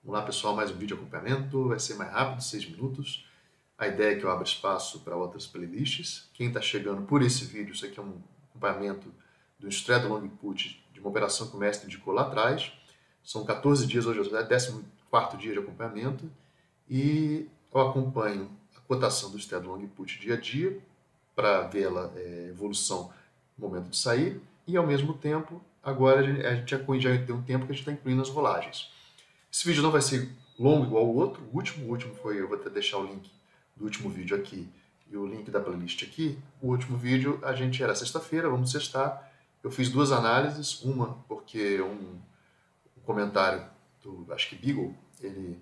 Vamos lá, pessoal, mais um vídeo de acompanhamento, vai ser mais rápido, 6 minutos. A ideia é que eu abra espaço para outras playlists. Quem está chegando por esse vídeo, isso aqui é um acompanhamento do Straddle Long Put, de uma operação que o mestre indicou lá atrás. São 14 dias, hoje é o 14º dia de acompanhamento, e eu acompanho a cotação do Straddle Long Put dia a dia, para ver ela, evolução no momento de sair, e ao mesmo tempo, agora a gente já tem um tempo que a gente está incluindo as rolagens. Esse vídeo não vai ser longo igual o outro. O último foi, eu vou até deixar o link do último vídeo aqui e o link da playlist aqui. O último vídeo a gente era sexta-feira, vamos sextar. Eu fiz duas análises, uma porque um comentário do, acho que Beagle, ele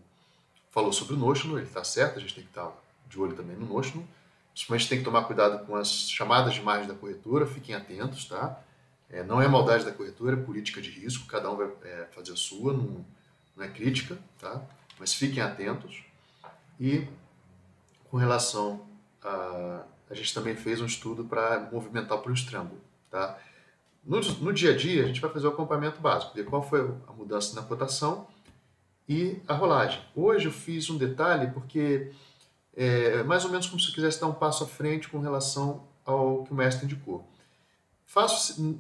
falou sobre o Notional, ele está certo, a gente tem que estar de olho também no Notional. Principalmente tem que tomar cuidado com as chamadas de margem da corretora, fiquem atentos, tá? Não é maldade da corretora, é política de risco, cada um vai fazer a sua, não é crítica, tá? Mas fiquem atentos. E com relação a gente também fez um estudo para movimentar para o Strangle, tá? No dia a dia, a gente vai fazer o acompanhamento básico, ver qual foi a mudança na cotação e a rolagem. Hoje eu fiz um detalhe porque é mais ou menos como se eu quisesse dar um passo à frente com relação ao que o mestre indicou.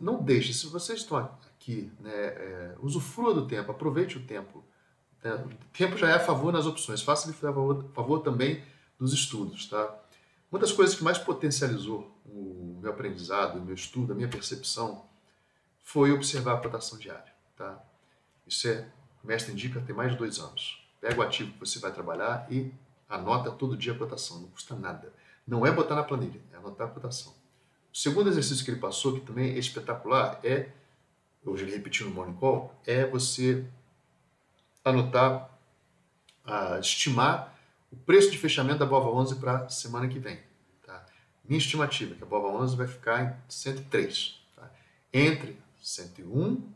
Não deixe, se vocês estão aqui, né, usufrua do tempo, aproveite o tempo. O tempo já é a favor nas opções, faça-lhe a favor também dos estudos. Tá? Uma das coisas que mais potencializou o meu aprendizado, o meu estudo, a minha percepção, foi observar a cotação diária. Tá? Isso o mestre indica tem mais de 2 anos. Pega o ativo que você vai trabalhar e anota todo dia a cotação, não custa nada. Não é botar na planilha, é anotar a cotação. O segundo exercício que ele passou, que também é espetacular, hoje ele repetiu no Morning Call, é você anotar, estimar o preço de fechamento da BOVA 11 para a semana que vem. Tá? Minha estimativa é que a BOVA 11 vai ficar em 103, tá? Entre 101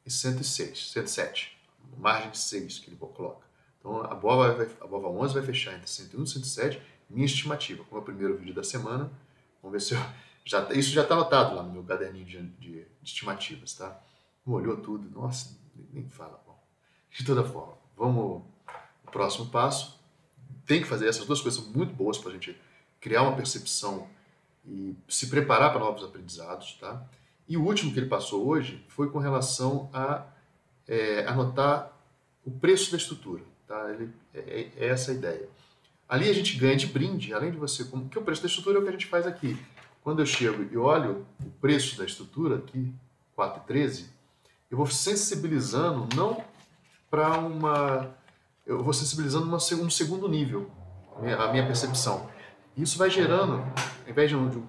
e 106, 107, margem de 6 que ele coloca. Então a BOVA 11 vai fechar entre 101 e 107, minha estimativa, como é o primeiro vídeo da semana. Vamos ver se isso já está anotado lá no meu caderninho de estimativas, tá? Olhou tudo, nossa, nem fala. Bom, de toda forma, vamos o próximo passo. Tem que fazer essas duas coisas, são muito boas para a gente criar uma percepção e se preparar para novos aprendizados, tá? E o último que ele passou hoje foi com relação a anotar o preço da estrutura, tá? É essa a ideia. Ali a gente ganha de brinde, além de você, que o preço da estrutura é o que a gente faz aqui. Quando eu chego e olho o preço da estrutura aqui, 4,13, eu vou sensibilizando não para eu vou sensibilizando um segundo nível, a minha percepção. Isso vai gerando, ao invés de um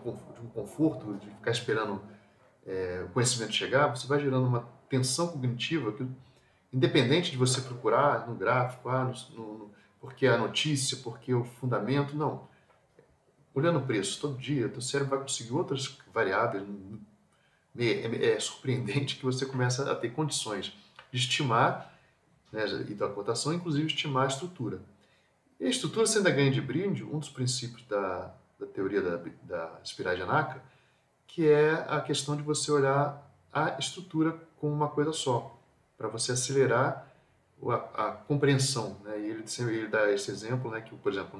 conforto, de ficar esperando o conhecimento chegar, você vai gerando uma tensão cognitiva que, independente de você procurar no gráfico, porque a notícia, porque o fundamento, não. Olhando o preço todo dia, o teu cérebro vai conseguir outras variáveis. É surpreendente que você começa a ter condições de estimar, né, e da cotação, inclusive estimar a estrutura. E a estrutura, você ainda ganha de brinde, um dos princípios da teoria da espiral de Anaka, que é a questão de você olhar a estrutura como uma coisa só, para você acelerar a compreensão. Né? E ele dá esse exemplo, né, que, por exemplo,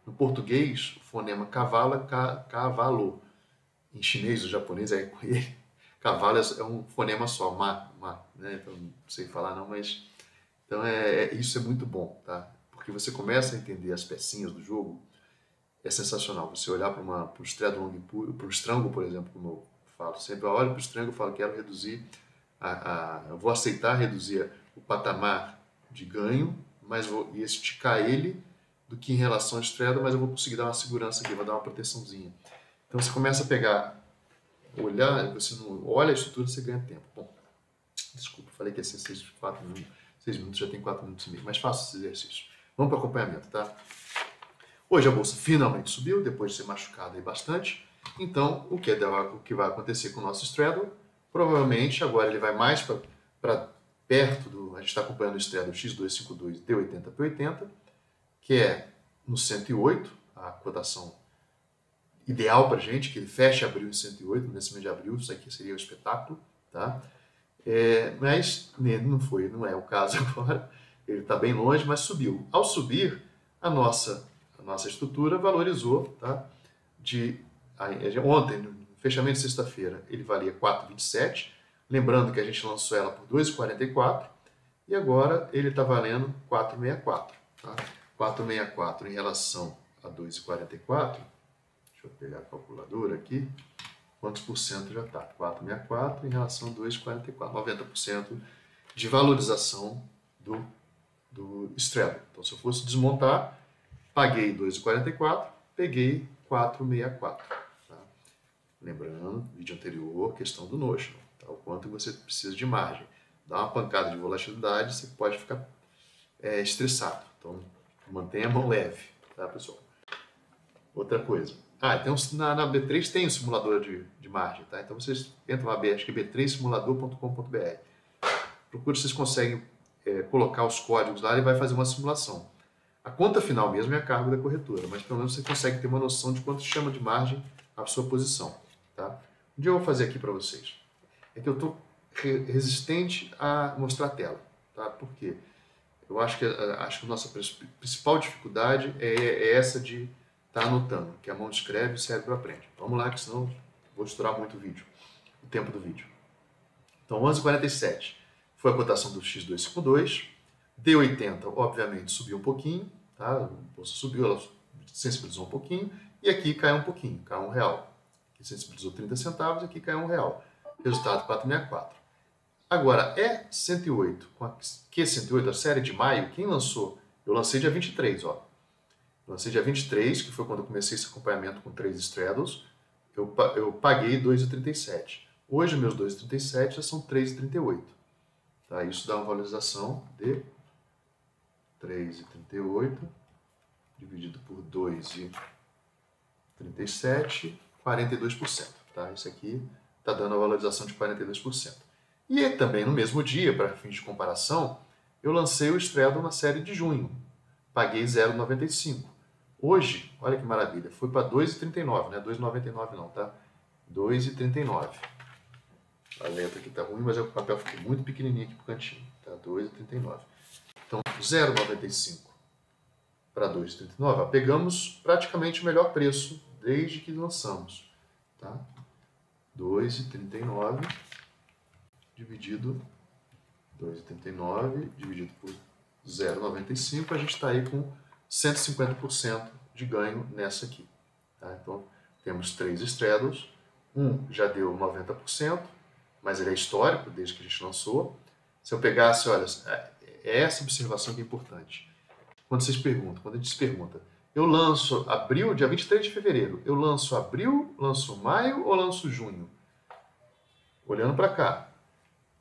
no português, o fonema cavalo é cavalo. Em chinês, o japonês cavalo é um fonema só, né? Então, não sei falar não, mas então isso é muito bom, tá? Porque você começa a entender as pecinhas do jogo, é sensacional. Você olhar para o Straddle Long, para o Strangle, por exemplo, como eu falo sempre, eu olho para o Strangle e falo, quero reduzir, eu vou aceitar reduzir o patamar de ganho, mas vou esticar ele do que em relação ao Straddle, mas eu vou conseguir dar uma segurança aqui, vou dar uma proteçãozinha. Então você começa a pegar, olhar, você não olha a estrutura, você ganha tempo. Bom, desculpa, falei que ia ser 6 minutos, já tem 4 minutos e meio, mas faça esse exercício. Vamos para o acompanhamento, tá? Hoje a bolsa finalmente subiu, depois de ser machucada aí bastante. Então, o que vai acontecer com o nosso Straddle? Provavelmente agora ele vai mais para perto do... A gente está acompanhando o Straddle X252 D80 P80, que é no 108, a cotação ideal para a gente, que ele feche abril em 108, no vencimento de abril, isso aqui seria um espetáculo, tá? Mas não é o caso agora. Ele está bem longe, mas subiu. Ao subir, a nossa estrutura valorizou, tá? Ontem, no fechamento de sexta-feira, ele valia 4,27. Lembrando que a gente lançou ela por 2,44 e agora ele está valendo 4,64. Tá? 4,64 em relação a 2,44. Deixa eu pegar a calculadora aqui. Quantos por cento já está? 4,64 em relação a 2,44. 90% de valorização do Straddle. Então, se eu fosse desmontar, paguei 2,44, peguei 4,64. Tá? Lembrando, vídeo anterior, questão do Notion. Tá? O quanto você precisa de margem. Dá uma pancada de volatilidade, você pode ficar estressado. Então, mantenha a mão leve, tá, pessoal? Outra coisa. Então, na B3 tem um simulador de margem, tá? Então, vocês entram lá, acho que é b3simulador.com.br. Procure se vocês conseguem colocar os códigos lá e vai fazer uma simulação. A conta final mesmo é a cargo da corretora, mas pelo menos você consegue ter uma noção de quanto chama de margem a sua posição, tá? Um dia eu vou fazer aqui para vocês. É que eu estou resistente a mostrar a tela, tá? Por quê? Eu acho que a nossa principal dificuldade é essa de estar anotando, que a mão escreve e o cérebro aprende. Vamos lá, que senão vou estourar muito o tempo do vídeo. Então, 11,47 foi a cotação do X252. D80, obviamente, subiu um pouquinho, tá? A bolsa subiu, ela sensibilizou um pouquinho, e aqui caiu um pouquinho, caiu R$1. Aqui sensibilizou 30 centavos, aqui caiu R$1. Resultado 4,64. Agora, E108, com a Q108, a série de maio, quem lançou? Eu lancei dia 23, ó. Eu lancei dia 23, que foi quando eu comecei esse acompanhamento com 3 straddles, eu paguei 2,37. Hoje, meus 2,37 já são 3,38. Tá? Isso dá uma valorização de 3,38 dividido por 2,37, 42%. Tá? Isso aqui está dando a valorização de 42%. E também no mesmo dia, para fins de comparação, eu lancei o straddle na série de junho. Paguei 0,95. Hoje, olha que maravilha, foi para 2,39, não é 2,99 não, tá? 2,39. A letra aqui tá ruim, mas o papel ficou muito pequenininho aqui pro cantinho, tá? 2,39. Então, 0,95 para 2,39, pegamos praticamente o melhor preço desde que lançamos, tá? 2,39 dividido 2,39 dividido por 0,95, a gente está aí com 150% de ganho nessa aqui. Tá? Então, temos 3 straddles, um já deu 90%, mas ele é histórico, desde que a gente lançou. Se eu pegasse, olha, é essa observação que é importante. Quando vocês perguntam, quando a gente se pergunta, eu lanço abril, dia 23 de fevereiro, eu lanço abril, lanço maio ou lanço junho? Olhando para cá,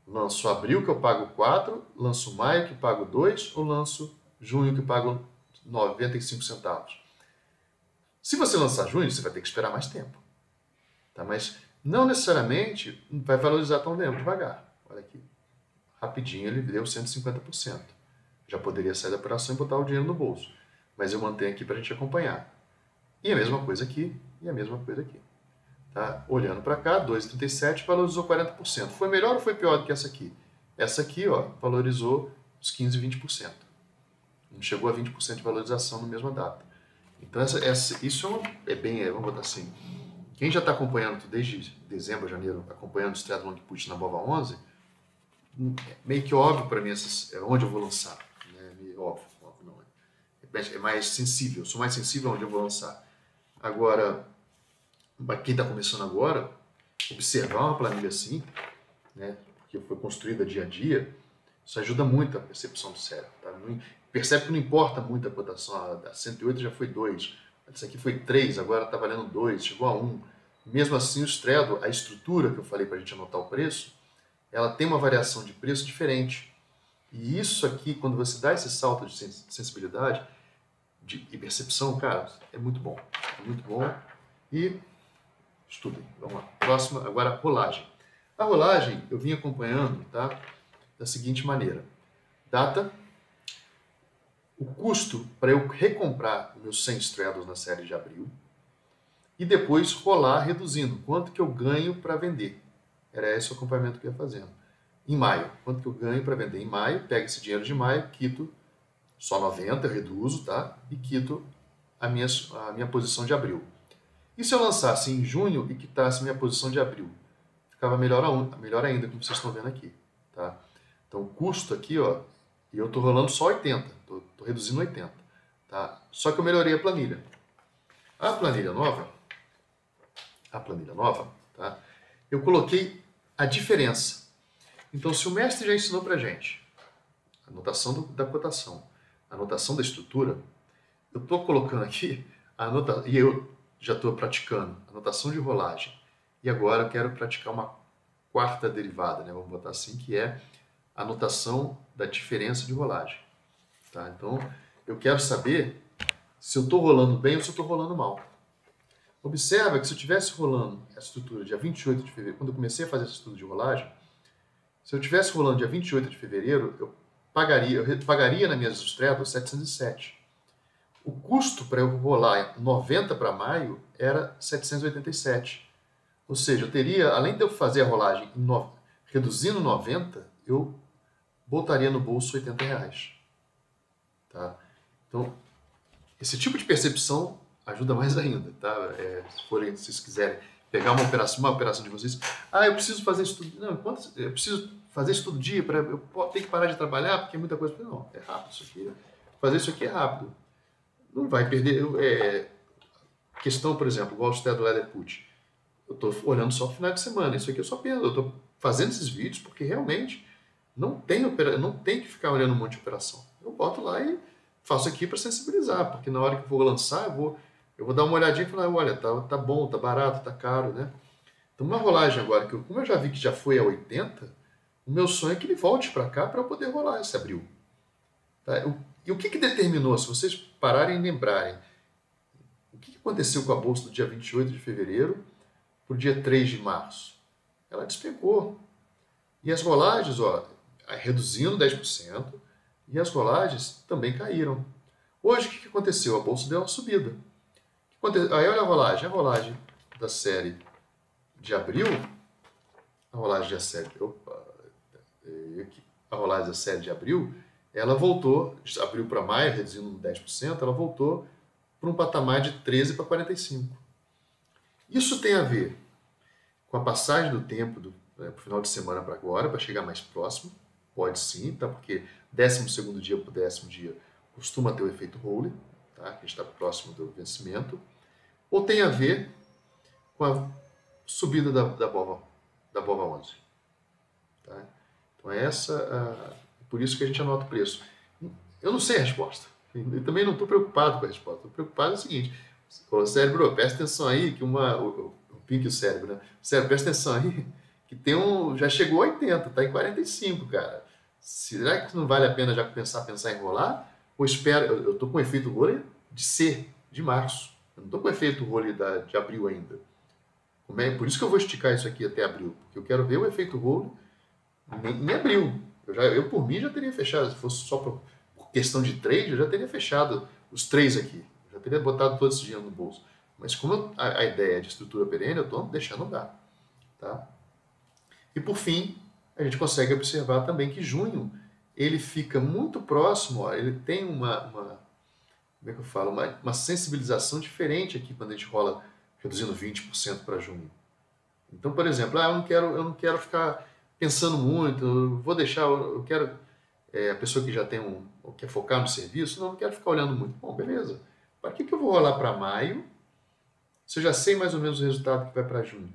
lanço abril que eu pago 4, lanço maio que pago 2 ou lanço junho que pago 95 centavos? Se você lançar junho, você vai ter que esperar mais tempo. Tá? Mas não necessariamente vai valorizar tão devagar. Olha aqui. Rapidinho ele deu 150%. Já poderia sair da operação e botar o dinheiro no bolso. Mas eu mantenho aqui para a gente acompanhar. E a mesma coisa aqui, e a mesma coisa aqui. Tá? Olhando para cá, 2,37 valorizou 40%. Foi melhor ou foi pior do que essa aqui? Essa aqui, ó, valorizou uns 15, 20%. Não chegou a 20% de valorização na mesma data. Então, isso é bem, vamos botar assim, quem já está acompanhando desde dezembro, janeiro, acompanhando o straddle long put na BOVA 11, é meio que óbvio para mim onde eu vou lançar. Né? Óbvio não é mais sensível, eu sou mais sensível onde eu vou lançar. Agora, para quem está começando agora, observar uma planilha assim, né, que foi construída dia a dia, isso ajuda muito a percepção do cérebro. Tá? Percebe que não importa muito a cotação, a 108 já foi 2, essa aqui foi 3, agora está valendo 2, chegou a 1. Mesmo assim, o straddle, a estrutura que eu falei para a gente anotar o preço, ela tem uma variação de preço diferente. E isso aqui, quando você dá esse salto de sensibilidade e percepção, cara, é muito bom. É muito bom. E estudem. Vamos lá. Próxima, agora a rolagem. A rolagem eu vim acompanhando, tá, da seguinte maneira. Data, o custo para eu recomprar os meus 100 straddles na série de abril e depois rolar reduzindo. Quanto que eu ganho para vender? Era esse o acompanhamento que eu ia fazendo. Em maio, quanto que eu ganho para vender? Em maio, pego esse dinheiro de maio, quito Só 90, eu reduzo, tá? E quito a minha posição de abril. E se eu lançasse em junho e quitasse minha posição de abril? Ficava melhor ainda, como vocês estão vendo aqui, tá? Então, o custo aqui, ó, e eu estou rolando só 80, estou reduzindo 80, tá? Só que eu melhorei a planilha. A planilha nova, tá? Eu coloquei a diferença. Então, se o mestre já ensinou pra gente a anotação da cotação, a anotação da estrutura, eu estou colocando aqui e eu já estou praticando anotação de rolagem. E agora eu quero praticar uma quarta derivada, né? Vamos botar assim, que é a anotação da diferença de rolagem. Tá? Então, eu quero saber se eu estou rolando bem ou se eu estou rolando mal. Observa que se eu estivesse rolando a estrutura dia 28 de fevereiro, quando eu comecei a fazer esse estudo de rolagem, se eu estivesse rolando dia 28 de fevereiro, eu pagaria nas minhas estrelas 707. O custo para eu rolar 90 para maio era 787. Ou seja, eu teria, além de eu fazer a rolagem reduzindo 90, eu botaria no bolso 80 reais. Tá? Então, esse tipo de percepção ajuda mais ainda. Tá? Se vocês quiserem pegar uma operação de vocês, eu preciso fazer isso tudo. Não, eu preciso fazer isso todo dia, eu tenho que parar de trabalhar porque é muita coisa. Não, é rápido isso aqui. Fazer isso aqui é rápido. Não vai perder. Questão, por exemplo, igual o do Ladder Put. Eu estou olhando só no final de semana. Isso aqui eu só perdo. Eu estou fazendo esses vídeos porque realmente não tem que ficar olhando um monte de operação. Eu boto lá e faço aqui para sensibilizar, porque na hora que eu vou lançar, eu vou dar uma olhadinha e falar, olha, tá bom, tá barato, tá caro, né? Então, uma rolagem agora, como eu já vi que já foi a 80, o meu sonho é que ele volte para cá para eu poder rolar esse abril. Tá? E o que determinou, se vocês pararem e lembrarem, o que aconteceu com a bolsa do dia 28 de fevereiro para o dia 3 de março? Ela despencou. E as rolagens, ó, reduzindo 10%, e as rolagens também caíram. Hoje, o que aconteceu? A bolsa deu uma subida. Aí olha a rolagem da série de abril, a rolagem da série de abril, ela voltou, abril para maio, reduzindo 10%, ela voltou para um patamar de 13 para 45. Isso tem a ver com a passagem do tempo para o final de semana para agora, para chegar mais próximo. Pode sim, tá? Porque 12º dia para o 10º dia costuma ter o efeito Rowley, tá? Que a gente está próximo do vencimento. Ou tem a ver com a subida da BOVA 11. Tá? Então por isso que a gente anota o preço. Eu não sei a resposta. Eu também não estou preocupado com a resposta. Estou preocupado é o seguinte, o cérebro, presta atenção aí, que o Pink e o cérebro, né? O cérebro, presta atenção aí, que já chegou a 80, está em 45, cara. Será que não vale a pena já pensar em rolar? Ou espera, eu estou com o efeito Rowley de março. Eu não estou com o efeito Rowley de abril ainda. Por isso que eu vou esticar isso aqui até abril, porque eu quero ver o efeito Rowley em abril. Eu, por mim, já teria fechado. Se fosse só por questão de trade, eu já teria fechado os 3 aqui. Eu já teria botado todo esse dinheiro no bolso. Mas como a ideia é de estrutura perene, eu estou deixando dar. Tá? E por fim, a gente consegue observar também que junho ele fica muito próximo, ó, ele tem como é que eu falo, uma sensibilização diferente aqui quando a gente rola reduzindo 20% para junho. Então, por exemplo, eu não quero ficar pensando muito, eu vou deixar, eu quero a pessoa que já tem quer focar no serviço, não quero ficar olhando muito. Bom, beleza. Para que eu vou rolar para maio se eu já sei mais ou menos o resultado que vai para junho?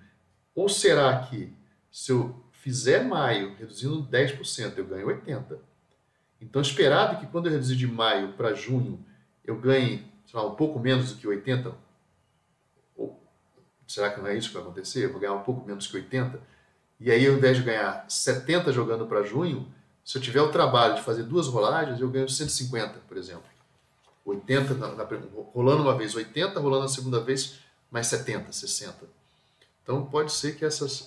Ou será que se eu fizer maio reduzindo 10%, eu ganho 80%? Então, esperado que quando eu reduzir de maio para junho, eu ganhe, sei lá, um pouco menos do que 80%? Ou será que não é isso que vai acontecer? Eu vou ganhar um pouco menos que 80%? E aí, ao invés de ganhar 70 jogando para junho, se eu tiver o trabalho de fazer 2 rolagens, eu ganho 150, por exemplo. 80, rolando uma vez 80, rolando a segunda vez mais 70, 60. Então, pode ser que essas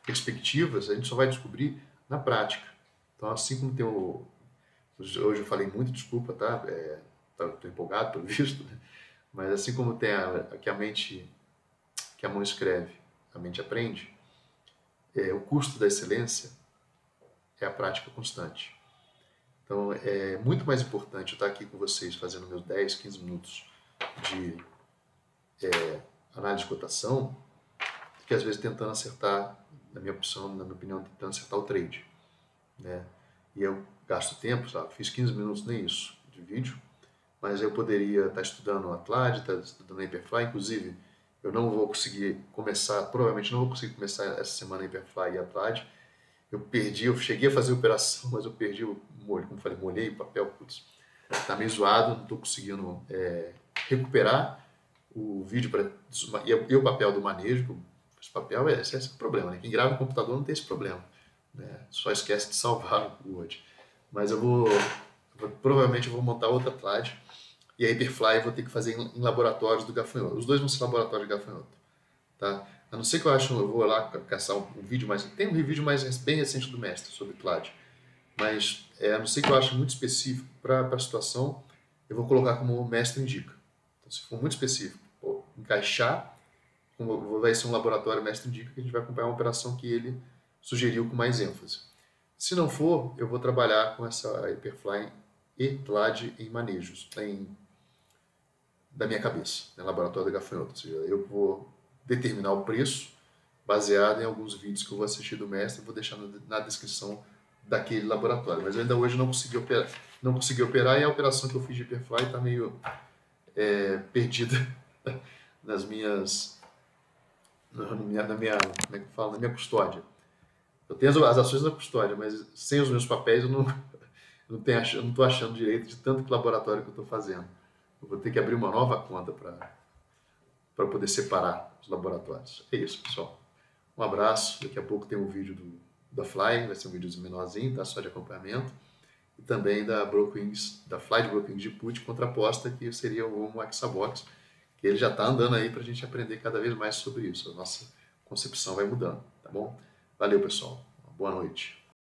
perspectivas a gente só vai descobrir na prática. Então, assim como tem hoje eu falei muito, desculpa, tá? Estou empolgado pelo visto, né? Mas assim como tem que a mão escreve, a mente aprende, o custo da excelência é a prática constante. Então, é muito mais importante eu estar aqui com vocês fazendo meus 10, 15 minutos de análise de cotação, do que às vezes tentando acertar, na minha opinião, tentando acertar o trade, né? E eu gasto tempo, sabe? Fiz 15 minutos, nem isso, de vídeo, mas eu poderia estar estudando o Atlad, estar estudando a Hyperfly, inclusive eu não vou conseguir começar, provavelmente não vou conseguir começar essa semana a Hyperfly e Atlad. Eu cheguei a fazer a operação, mas eu perdi o molho, como falei, molhei o papel, putz, tá meio zoado, não estou conseguindo recuperar o vídeo e o papel do manejo. Esse papel esse é o problema, né? Quem grava no computador não tem esse problema, né? Só esquece de salvar o Word. Mas provavelmente eu vou montar outra Atlad e a Hyperfly eu vou ter que fazer em laboratórios do gafanhoto. Os dois vão ser laboratórios de gafanhoto, tá? A não ser que eu vou lá caçar um vídeo mais... Tem um vídeo bem recente do mestre sobre Atlad, mas a não ser que eu ache muito específico para a situação, eu vou colocar como o mestre indica. Então, se for muito específico, encaixar, vai ser um laboratório mestre indica que a gente vai acompanhar uma operação que ele sugeriu com mais ênfase. Se não for, eu vou trabalhar com essa Hyperfly e Atlad em manejos, da minha cabeça, no laboratório da gafanhoto. Ou seja, eu vou determinar o preço baseado em alguns vídeos que eu vou assistir do mestre, vou deixar na descrição daquele laboratório. Mas eu ainda hoje não consegui operar e a operação que eu fiz de Hyperfly está meio perdida nas minhas... como é que fala? Na minha custódia. Eu tenho as ações na custódia, mas sem os meus papéis eu não estou achando direito de tanto laboratório que eu estou fazendo. Eu vou ter que abrir uma nova conta para poder separar os laboratórios. É isso, pessoal. Um abraço. Daqui a pouco tem um vídeo da Fly, vai ser um vídeo menorzinho, tá? Só de acompanhamento. E também da Fly de Brooklings de Put contraposta, que seria o Hexabox, que ele já está andando aí para a gente aprender cada vez mais sobre isso. A nossa concepção vai mudando, tá bom? Valeu, pessoal. Boa noite.